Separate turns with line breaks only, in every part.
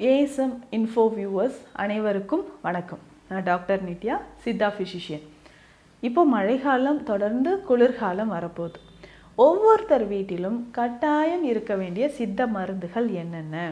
ASM info viewers அனைவருக்கும் வணக்கம். நான் டாக்டர் நித்யா, சித்தா ஃபிசிஷியன். இப்போ மழைக்காலம் தொடர்ந்து குளிர்காலம் வரப்போகுது. ஒவ்வொருத்தர் வீட்டிலும் கட்டாயம் இருக்க வேண்டிய சித்த மருந்துகள் என்னென்ன?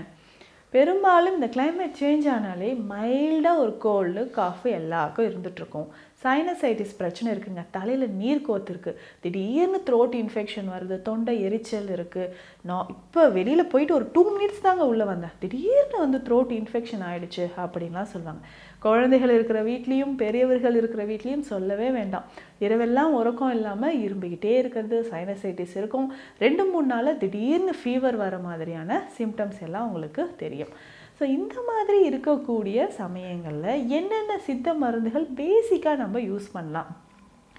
பெரும்பாலும் இந்த கிளைமேட் சேஞ்ச் ஆனாலே மைல்டாக ஒரு கோல்டு காஃபு எல்லாருக்கும் இருந்துகிட்ருக்கும். சைனசைட்டிஸ் பிரச்சனை இருக்குங்க, தலையில் நீர் கோத்துருக்கு, திடீர்னு த்ரோட் இன்ஃபெக்ஷன் வருது, தொண்டை எரிச்சல் இருக்குது. நான் இப்போ வெளியில் போயிட்டு ஒரு 2 மினிட்ஸ் தாங்க உள்ளே வந்தேன், திடீர்னு வந்து த்ரோட் இன்ஃபெக்ஷன் ஆகிடுச்சு அப்படின்லாம் சொல்லுவாங்க. குழந்தைகள் இருக்கிற வீட்லேயும் பெரியவர்கள் இருக்கிற வீட்லேயும் சொல்லவே வேண்டாம். இரவெல்லாம் உறக்கம் இல்லாமல் இரும்பிக்கிட்டே இருக்கிறது, சைனசைட்டிஸ் இருக்கும். 2-3 நாளில் திடீர்னு ஃபீவர் வர மாதிரியான சிம்டம்ஸ் எல்லாம் உங்களுக்கு தெரியும். ஸோ இந்த மாதிரி இருக்கக்கூடிய சமயங்களில் என்னென்ன சித்த மருந்துகள் பேசிக்காக நம்ம யூஸ் பண்ணலாம்?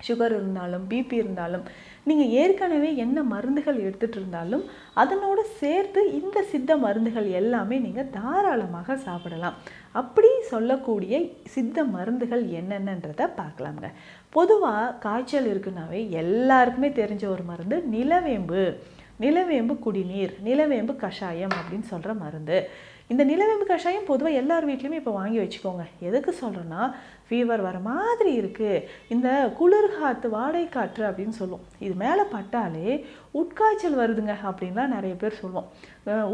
சுகர் இருந்தாலும் பிபி இருந்தாலும் நீங்கள் ஏற்கனவே என்ன மருந்துகள் எடுத்துகிட்டு இருந்தாலும் அதனோடு சேர்த்து இந்த சித்த மருந்துகள் எல்லாமே நீங்கள் தாராளமாக சாப்பிடலாம். அப்படி சொல்லக்கூடிய சித்த மருந்துகள் என்னென்னன்றதை பார்க்கலாங்க. பொதுவாக காய்ச்சல் இருக்குன்னாவே எல்லாருக்குமே தெரிஞ்ச ஒரு மருந்து நிலவேம்பு குடிநீர், நிலவேம்பு கஷாயம் அப்படின்னு சொல்கிற மருந்து. இந்த நிலவேம்பு கஷாயம் பொதுவாக எல்லார் வீட்லேயுமே இப்போ வாங்கி வச்சுக்கோங்க. எதுக்கு சொல்கிறேன்னா, ஃபீவர் வர மாதிரி இருக்குது, இந்த குளிர்காற்று வாடகை காற்று அப்படின்னு சொல்லுவோம், இது மேலே பட்டாலே உட்காய்ச்சல் வருதுங்க அப்படின்லாம் நிறைய பேர் சொல்லுவோம்.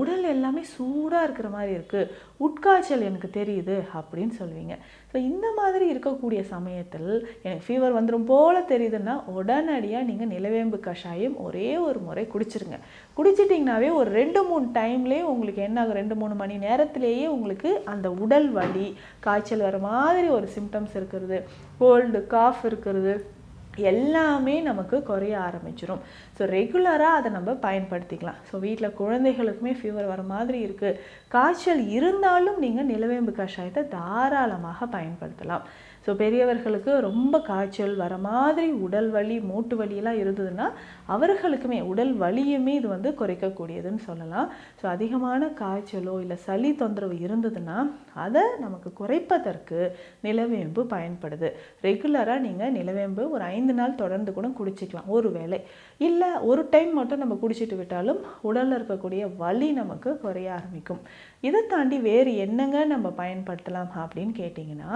உடல் எல்லாமே சூடாக இருக்கிற மாதிரி இருக்குது, உட்காய்ச்சல் எனக்கு தெரியுது அப்படின்னு சொல்லுவீங்க. ஸோ இந்த மாதிரி இருக்கக்கூடிய சமயத்தில் எனக்கு ஃபீவர் வந்துடும் போல் தெரியுதுன்னா உடனடியாக நீங்கள் நிலவேம்பு கஷாயம் ஒரே ஒரு முறை குடிச்சிருங்க. குடிச்சிட்டிங்கனாவே ஒரு 2-3 டைம்லேயே உங்களுக்கு என்ன ஆகும், 2-3 மணி நேரத்திலேயே உங்களுக்கு அந்த உடல் வலி, காய்ச்சல் வர மாதிரி ஒரு சிம்டம்ஸ் இருக்கிறது, கோல்டு காஃப் இருக்கிறது எல்லாமே நமக்கு குறைய ஆரம்பிச்சிடும். ஸோ ரெகுலராக அதை நம்ம பயன்படுத்திக்கலாம். ஸோ வீட்டில் குழந்தைகளுக்குமே ஃபீவர் வர மாதிரி இருக்குது, காய்ச்சல் இருந்தாலும் நீங்கள் நிலவேம்பு கஷாயத்தை தாராளமாக பயன்படுத்தலாம். ஸோ பெரியவர்களுக்கு ரொம்ப காய்ச்சல் வர மாதிரி உடல் வலி, மூட்டு வலியெல்லாம் இருந்ததுன்னா அவர்களுக்குமே உடல் வலியுமே இது வந்து குறைக்கக்கூடியதுன்னு சொல்லலாம். ஸோ அதிகமான காய்ச்சலோ இல்லை சளி தொந்தரவு இருந்ததுன்னா அதை நமக்கு குறைப்பதற்கு நிலவேம்பு பயன்படுது. ரெகுலராக நீங்கள் நிலவேம்பு ஒரு 5 நாள் தொடர்ந்து கூட குடிச்சிக்கலாம் ஒரு வேளை. இல்லை ஒரு டைம் மட்டும் நம்ம குடிச்சிட்டு விட்டாலும் உடலில் இருக்கக்கூடிய வலி நமக்கு குறைய ஆரம்பிக்கும். இதை தாண்டி வேறு என்னங்க நம்ம பயன்படுத்தலாம் அப்படின்னு கேட்டிங்கன்னா,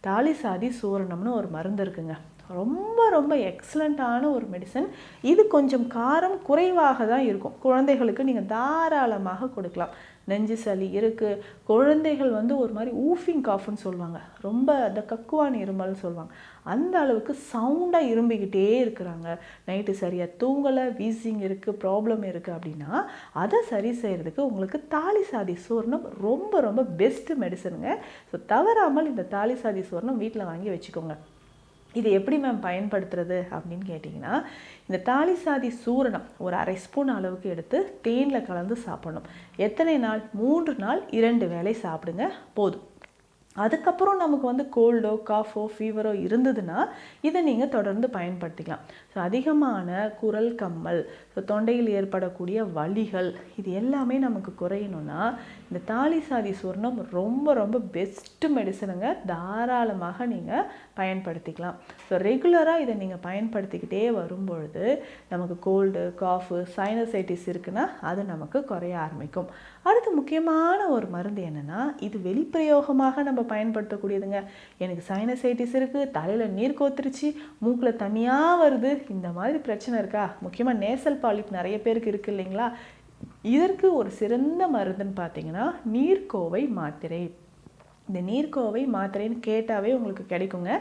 தாலிசாதி சூரணம்னு ஒரு மருந்து இருக்குங்க. ரொம்ப ரொம்ப எக்ஸலண்ட்டான ஒரு மெடிசன். இது கொஞ்சம் காரம் குறைவாக தான் இருக்கும். குழந்தைகளுக்கு நீங்கள் தாராளமாக கொடுக்கலாம். நெஞ்சு சளி இருக்குது, குழந்தைகள் வந்து ஒரு மாதிரி ஊஃபிங் காஃப்னு சொல்லுவாங்க, ரொம்ப அந்த கக்குவான் இருமல்னு சொல்லுவாங்க, அந்த அளவுக்கு சவுண்டாக இரும்பிக்கிட்டே இருக்கிறாங்க, நைட்டு சரியாக தூங்கலை, வீசிங் இருக்குது, ப்ராப்ளம் இருக்குது அப்படின்னா அதை சரி செய்கிறதுக்கு உங்களுக்கு தாலிசாதி சூர்ணம் ரொம்ப ரொம்ப பெஸ்ட்டு மெடிசனுங்க. ஸோ தவறாமல் இந்த தாலிசாதி சூர்ணம் வீட்டில் வாங்கி வச்சுக்கோங்க. இது எப்படி மேம் பயன்படுத்துறது அப்படின்னு கேட்டிங்கன்னா, இந்த தாலிசாதி சூரணம் ஒரு 1/2 ஸ்பூன் அளவுக்கு எடுத்து தேனில் கலந்து சாப்பிடணும். எத்தனை நாள்? 3 நாள் 2 வேளை சாப்பிடுங்க போதும். அதுக்கப்புறம் நமக்கு வந்து கோல்டோ காஃபோ ஃபீவரோ இருந்ததுன்னா இதை நீங்கள் தொடர்ந்து பயன்படுத்திக்கலாம். ஸோ அதிகமான குரல் கம்மல், ஸோ தொண்டையில் ஏற்படக்கூடிய வலிகள், இது எல்லாமே நமக்கு குறையணும்னா இந்த தாலிசாதி சூர்ணம் ரொம்ப ரொம்ப பெஸ்ட்டு மெடிசனுங்க. தாராளமாக நீங்கள் பயன்படுத்திக்கலாம். ஸோ ரெகுலராக இதை நீங்கள் பயன்படுத்திக்கிட்டே வரும்பொழுது நமக்கு கோல்டு காஃபு சைனசைட்டிஸ் இருக்குன்னா அது நமக்கு குறைய ஆரம்பிக்கும். அடுத்து முக்கியமான ஒரு மருந்து என்னென்னா, இது வெளிப்பிரயோகமாக நம்ம பயன்படுத்தக்கூடியதுங்க. எனக்கு சைனசைட்டிஸ் இருக்குது, தலையில் நீர் கோத்துருச்சு, மூக்கில் தனியாக வருது, இந்த மாதிரி பிரச்சனை இருக்கா? முக்கியமாக நேசல் பாலிப் நிறைய பேருக்கு இருக்குது இல்லைங்களா? இதற்கு ஒரு சிறந்த மருந்துன்னு பார்த்தீங்கன்னா நீர்க்கோவை மாத்திரை. இந்த நீர்க்கோவை மாத்திரைன்னு கேட்டாவே உங்களுக்கு கிடைக்குங்க.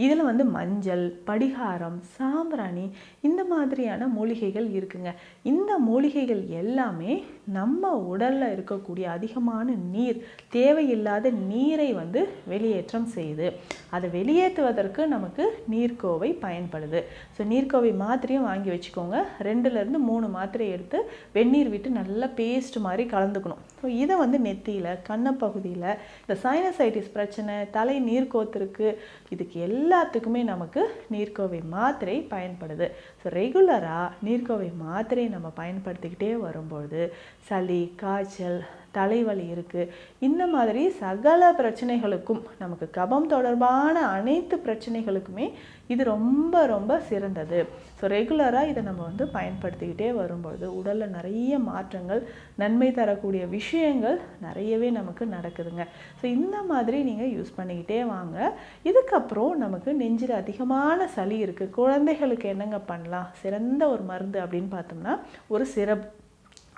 இதில் வந்து மஞ்சள், படிகாரம், சாம்பிராணி இந்த மாதிரியான மூலிகைகள் இருக்குங்க. இந்த மூலிகைகள் எல்லாமே நம்ம உடலில் இருக்கக்கூடிய அதிகமான நீர், தேவையில்லாத நீரை வந்து வெளியேற்றம் செய்யுது. அதை வெளியேற்றுவதற்கு நமக்கு நீர்க்கோவை பயன்படுது. ஸோ நீர்க்கோவை மாத்திரையும் வாங்கி வச்சுக்கோங்க. 2லேருந்து 3 மாத்திரை எடுத்து வெந்நீர் விட்டு நல்லா பேஸ்ட் மாதிரி கலந்துக்கணும். ஸோ இதை வந்து நெத்தியில், கண்ணப்பகுதியில் இந்த சைனசைட்டிஸ் பிரச்சனை, தலை நீர் கோத்திருக்கு, இதுக்கு எல்லாத்துக்குமே நமக்கு நீர்க்கோவை மாத்திரை பயன்படுது. ஸோ ரெகுலராக நீர்க்கோவை மாத்திரை நம்ம பயன்படுத்திக்கிட்டே வரும்பொழுது சளி, காய்ச்சல், தலைவலி இருக்குது, இந்த மாதிரி சகல பிரச்சனைகளுக்கும், நமக்கு கபம் தொடர்பான அனைத்து பிரச்சனைகளுக்குமே இது ரொம்ப ரொம்ப சிறந்தது. ஸோ ரெகுலராக இதை நம்ம வந்து பயன்படுத்திக்கிட்டே வரும்பொழுது உடலில் நிறைய மாற்றங்கள், நன்மை தரக்கூடிய விஷயங்கள் நிறையவே நமக்கு நடக்குதுங்க. ஸோ இந்த மாதிரி நீங்கள் யூஸ் பண்ணிக்கிட்டே வாங்க. இதுக்கப்புறம் நமக்கு நெஞ்சில் அதிகமான சளி இருக்குது, குழந்தைகளுக்கு என்னங்க பண்ணலாம்? சிறந்த ஒரு மருந்து அப்படின்னு பார்த்தோம்னா ஒரு சிரப்,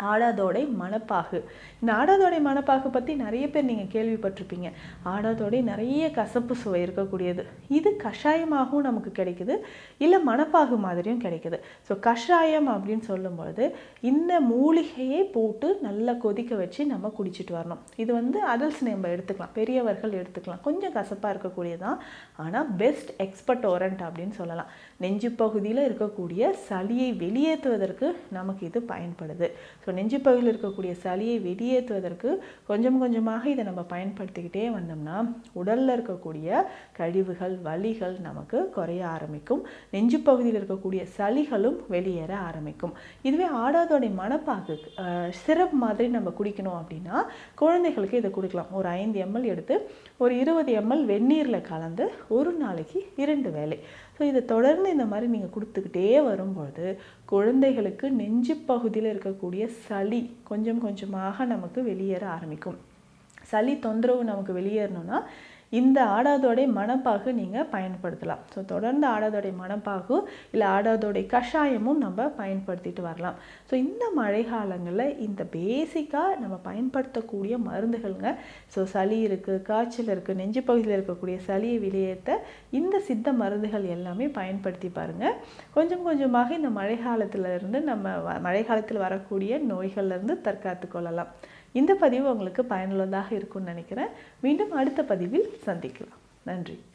ஆடாதோடை மணப்பாகு. இந்த ஆடாதோடை மணப்பாகு பற்றி நிறைய பேர் நீங்கள் கேள்விப்பட்டிருப்பீங்க. ஆடாதோடை நிறைய கசப்பு சுவை இருக்கக்கூடியது. இது கஷாயமாகவும் நமக்கு கிடைக்குது, இல்லை மணப்பாகு மாதிரியும் கிடைக்குது. ஸோ கஷாயம் அப்படின்னு சொல்லும்பொழுது இந்த மூலிகையை போட்டு நல்லா கொதிக்க வச்சு நம்ம குடிச்சிட்டு வரணும். இது வந்து அடல்ட்ஸ் நம்ம எடுத்துக்கலாம், பெரியவர்கள் எடுத்துக்கலாம். கொஞ்சம் கசப்பாக இருக்கக்கூடியதான், ஆனால் பெஸ்ட் எக்ஸ்பர்டோரண்ட் அப்படின்னு சொல்லலாம். நெஞ்சு பகுதியில் இருக்கக்கூடிய சளியை வெளியேற்றுவதற்கு நமக்கு இது பயன்படுது. ஸோ நெஞ்சு பகுதியில் இருக்கக்கூடிய சளியை வெளியேற்றுவதற்கு கொஞ்சம் கொஞ்சமாக இதை நம்ம பயன்படுத்திக்கிட்டே வந்தோம்னா உடலில் இருக்கக்கூடிய கழிவுகள், வலிகள் நமக்கு குறைய ஆரம்பிக்கும். நெஞ்சு பகுதியில் இருக்கக்கூடிய சளிகளும் வெளியேற ஆரம்பிக்கும். இதுவே ஆடாதோடை மணப்பாகு சிரப் மாதிரி நம்ம குடிக்கணும் அப்படின்னா குழந்தைகளுக்கு இதை கொடுக்கலாம். ஒரு 5 ml எடுத்து ஒரு 20 ml வெந்நீரில் கலந்து ஒரு நாளைக்கு 2 வேளை. ஸோ இதை தொடர்ந்து இந்த மாதிரி நீங்கள் கொடுத்துக்கிட்டே வரும்பொழுது குழந்தைகளுக்கு நெஞ்சு பகுதியில் இருக்கக்கூடிய சளி கொஞ்சம் கொஞ்சமாக நமக்கு வெளியேற ஆரம்பிக்கும். சளி தொந்தரவு நமக்கு வெளியேறணும்னா இந்த ஆடாதோடை மணப்பாகு நீங்கள் பயன்படுத்தலாம். ஸோ தொடர்ந்து ஆடாதோடை மணப்பாகு இல்லை ஆடாதோடை கஷாயமும் நம்ம பயன்படுத்திட்டு வரலாம். ஸோ இந்த மழை காலங்களில் இந்த பேசிக்காக நம்ம பயன்படுத்தக்கூடிய மருந்துகள்ங்க. ஸோ சளி இருக்குது, காய்ச்சல் இருக்குது, நெஞ்சு பகுதியில் இருக்கக்கூடிய சளியை வெளியேற்ற இந்த சித்த மருந்துகள் எல்லாமே பயன்படுத்தி பாருங்கள். கொஞ்சம் கொஞ்சமாக இந்த மழை காலத்திலிருந்து நம்ம மழை காலத்தில் வரக்கூடிய நோய்கள்லேருந்து தற்காத்து கொள்ளலாம். இந்த பதிவு உங்களுக்கு பயனுள்ளதாக இருக்கும்னு நினைக்கிறேன். மீண்டும் அடுத்த பதிவில் சந்திக்கலாம். நன்றி.